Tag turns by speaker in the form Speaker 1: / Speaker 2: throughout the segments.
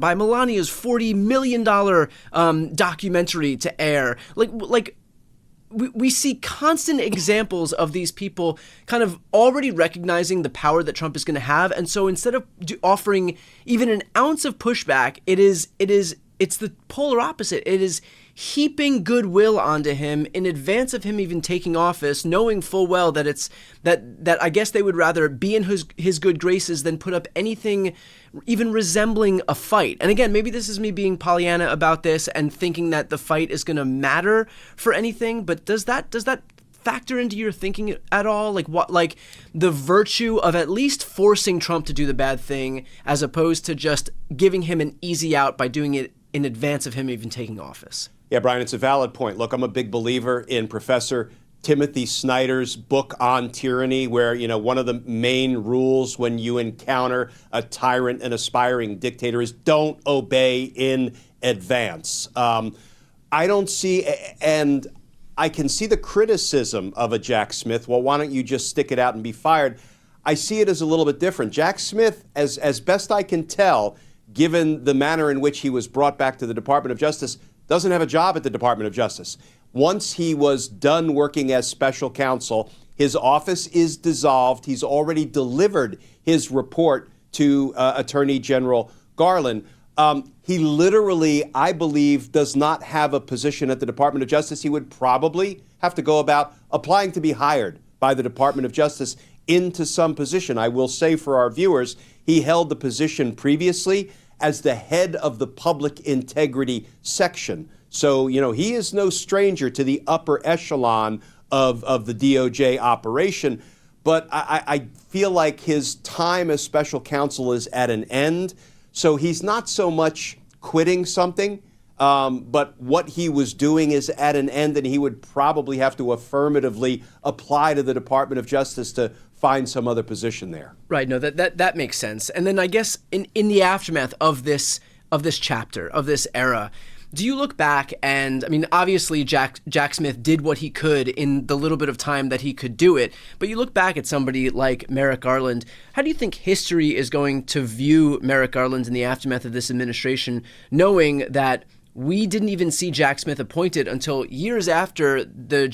Speaker 1: by Melania's $40 million documentary to air. We see constant examples of these people kind of already recognizing the power that Trump is going to have. And so instead of offering even an ounce of pushback, it's the polar opposite. It is heaping goodwill onto him in advance of him even taking office, knowing full well that that I guess they would rather be in his good graces than put up anything even resembling a fight. And again, maybe this is me being Pollyanna about this and thinking that the fight is going to matter for anything, but does that factor into your thinking at all? Like the virtue of at least forcing Trump to do the bad thing as opposed to just giving him an easy out by doing it in advance of him even taking office?
Speaker 2: Yeah, Brian, it's a valid point. Look, I'm a big believer in Professor Timothy Snyder's book on tyranny, where, one of the main rules when you encounter a tyrant, an aspiring dictator, is don't obey in advance. I don't see, and I can see the criticism of a Jack Smith. Well, why don't you just stick it out and be fired? I see it as a little bit different. Jack Smith, as best I can tell, given the manner in which he was brought back to the Department of Justice, doesn't have a job at the Department of Justice. Once he was done working as special counsel, his office is dissolved. He's already delivered his report to Attorney General Garland. He literally, I believe, does not have a position at the Department of Justice. He would probably have to go about applying to be hired by the Department of Justice into some position. I will say for our viewers, he held the position previously as the head of the public integrity section. So, he is no stranger to the upper echelon of the DOJ operation. But I feel like his time as special counsel is at an end. So he's not so much quitting something, but what he was doing is at an end, and he would probably have to affirmatively apply to the Department of Justice to find some other position there.
Speaker 1: Right. No, that makes sense. And then I guess in the aftermath of this chapter, of this era, do you look back and, obviously Jack Smith did what he could in the little bit of time that he could do it, but you look back at somebody like Merrick Garland, how do you think history is going to view Merrick Garland in the aftermath of this administration, knowing that we didn't even see Jack Smith appointed until years after the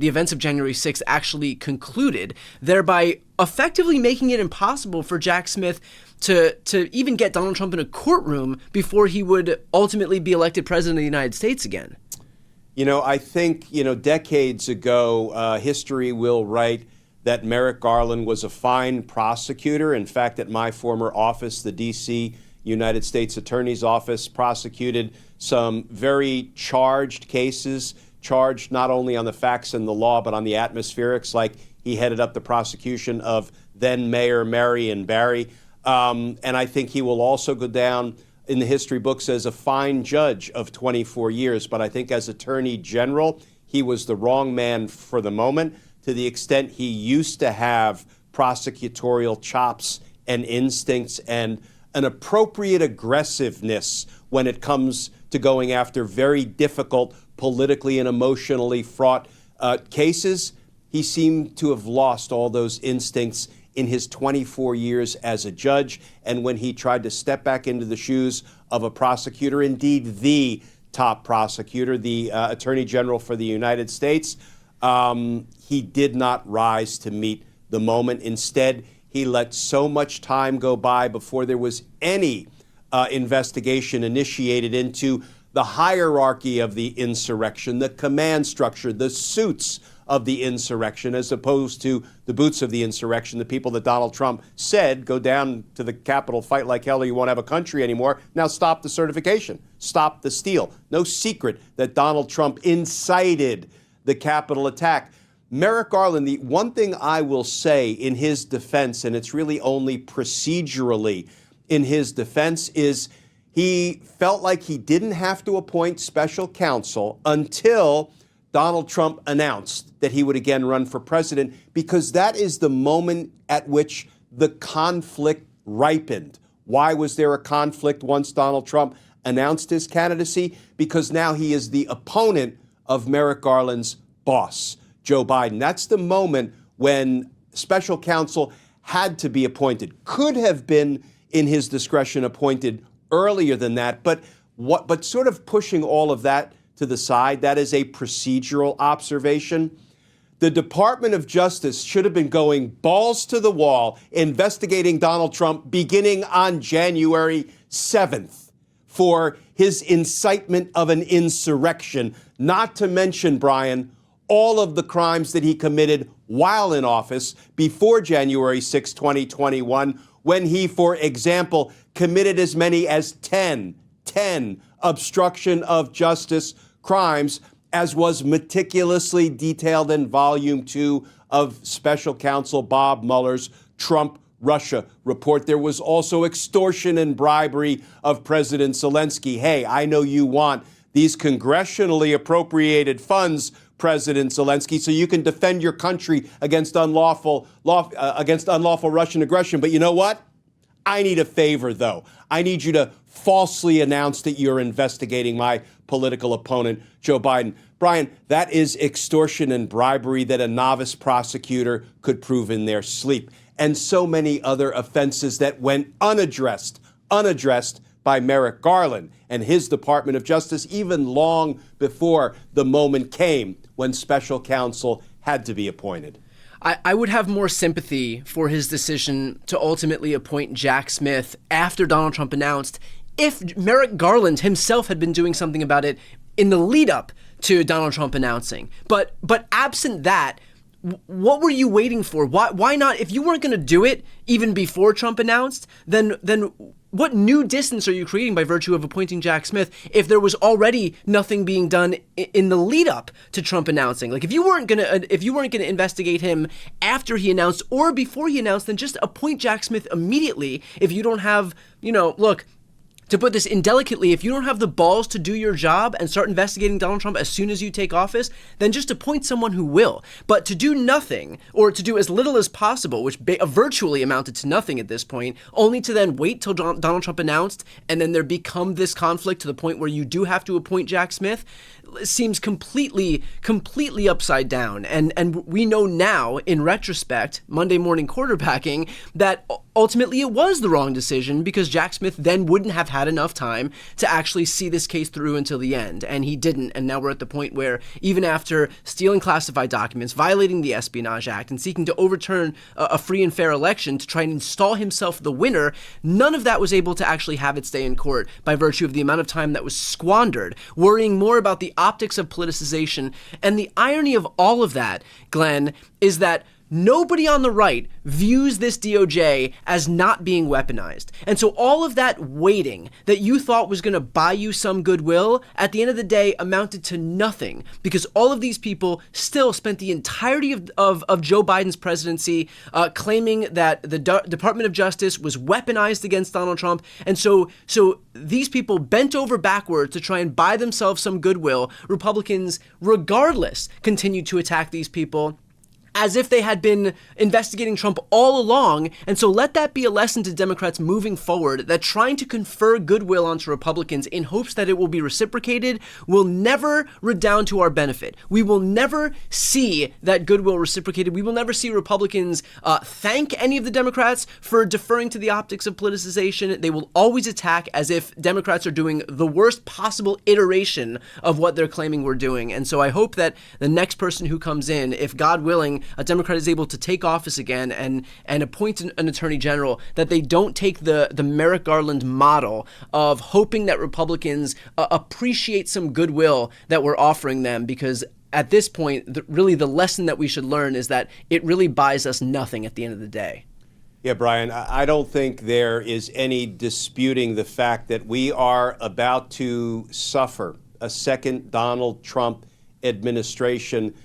Speaker 1: events of January 6th actually concluded, thereby effectively making it impossible for Jack Smith to even get Donald Trump in a courtroom before he would ultimately be elected president of the United States again?
Speaker 2: I think, decades ago, history will write that Merrick Garland was a fine prosecutor. In fact, at my former office, the D.C. United States Attorney's Office prosecuted some very charged cases, charged not only on the facts and the law, but on the atmospherics, like he headed up the prosecution of then Mayor Marion Barry. And I think he will also go down in the history books as a fine judge of 24 years. But I think as Attorney General, he was the wrong man for the moment, to the extent he used to have prosecutorial chops and instincts and an appropriate aggressiveness when it comes to going after very difficult, politically and emotionally fraught cases. He seemed to have lost all those instincts in his 24 years as a judge. And when he tried to step back into the shoes of a prosecutor, indeed the top prosecutor, the Attorney General for the United States, he did not rise to meet the moment. Instead, he let so much time go by before there was any investigation initiated into the hierarchy of the insurrection, the command structure, the suits of the insurrection, as opposed to the boots of the insurrection, the people that Donald Trump said, go down to the Capitol, fight like hell, or you won't have a country anymore. Now stop the certification, stop the steal. No secret that Donald Trump incited the Capitol attack. Merrick Garland, the one thing I will say in his defense, and it's really only procedurally in his defense, is he felt like he didn't have to appoint special counsel until Donald Trump announced that he would again run for president, because that is the moment at which the conflict ripened. Why was there a conflict once Donald Trump announced his candidacy? Because now he is the opponent of Merrick Garland's boss, Joe Biden. That's the moment when special counsel had to be appointed, could have been in his discretion appointed earlier than that. But sort of pushing all of that to the side, that is a procedural observation. The Department of Justice should have been going balls to the wall, investigating Donald Trump beginning on January 7th for his incitement of an insurrection, not to mention, Brian, all of the crimes that he committed while in office before January 6, 2021, when he, for example, committed as many as 10 obstruction of justice crimes, as was meticulously detailed in Volume 2 of Special Counsel Bob Mueller's Trump-Russia report. There was also extortion and bribery of President Zelensky. Hey, I know you want these congressionally appropriated funds, President Zelensky, so you can defend your country against unlawful Russian aggression. But you know what? I need a favor, though. I need you to falsely announce that you're investigating my political opponent, Joe Biden. Brian, that is extortion and bribery that a novice prosecutor could prove in their sleep. And so many other offenses that went unaddressed by Merrick Garland and his Department of Justice, even long before the moment came when special counsel had to be appointed.
Speaker 1: I would have more sympathy for his decision to ultimately appoint Jack Smith after Donald Trump announced if Merrick Garland himself had been doing something about it in the lead up to Donald Trump announcing. But absent that, what were you waiting for? Why not? If you weren't going to do it even before Trump announced, then what new distance are you creating by virtue of appointing Jack Smith if there was already nothing being done in the lead up to Trump announcing? Like if you weren't gonna investigate him after he announced or before he announced, then just appoint Jack Smith immediately. If you don't have, look, to put this indelicately, if you don't have the balls to do your job and start investigating Donald Trump as soon as you take office, then just appoint someone who will. But to do nothing, or to do as little as possible, which virtually amounted to nothing at this point, only to then wait till Donald Trump announced, and then there become this conflict to the point where you do have to appoint Jack Smith, seems completely upside down. And we know now, in retrospect, Monday morning quarterbacking, that ultimately it was the wrong decision because Jack Smith then wouldn't have had enough time to actually see this case through until the end. And he didn't. And now we're at the point where even after stealing classified documents, violating the Espionage Act, and seeking to overturn a free and fair election to try and install himself the winner, none of that was able to actually have its day in court by virtue of the amount of time that was squandered, worrying more about the optics of politicization. And the irony of all of that, Glenn, is that nobody on the right views this DOJ as not being weaponized. And so all of that waiting that you thought was going to buy you some goodwill, at the end of the day amounted to nothing, because all of these people still spent the entirety of Joe Biden's presidency claiming that the Department of Justice was weaponized against Donald Trump. And so these people bent over backwards to try and buy themselves some goodwill. Republicans, regardless, continued to attack these people as if they had been investigating Trump all along. And so let that be a lesson to Democrats moving forward, that trying to confer goodwill onto Republicans in hopes that it will be reciprocated will never redound to our benefit. We will never see that goodwill reciprocated. We will never see Republicans thank any of the Democrats for deferring to the optics of politicization. They will always attack as if Democrats are doing the worst possible iteration of what they're claiming we're doing. And so I hope that the next person who comes in, if God willing, a Democrat is able to take office again and appoint an attorney general, that they don't take the Merrick Garland model of hoping that Republicans appreciate some goodwill that we're offering them, because at this point, really the lesson that we should learn is that it really buys us nothing at the end of the day.
Speaker 2: Yeah, Brian, I don't think there is any disputing the fact that we are about to suffer a second Donald Trump administration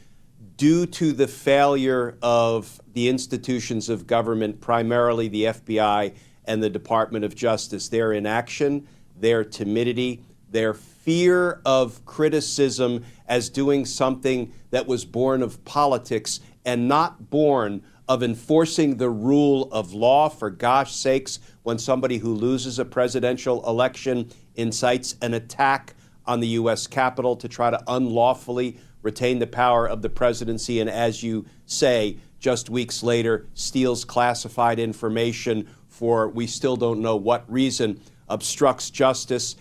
Speaker 2: due to the failure of the institutions of government, primarily the FBI and the Department of Justice. Their inaction, their timidity, their fear of criticism as doing something that was born of politics and not born of enforcing the rule of law. For gosh sakes, when somebody who loses a presidential election incites an attack on the U.S. Capitol to try to unlawfully retain the power of the presidency, and as you say, just weeks later, steals classified information for we still don't know what reason. obstructs justice,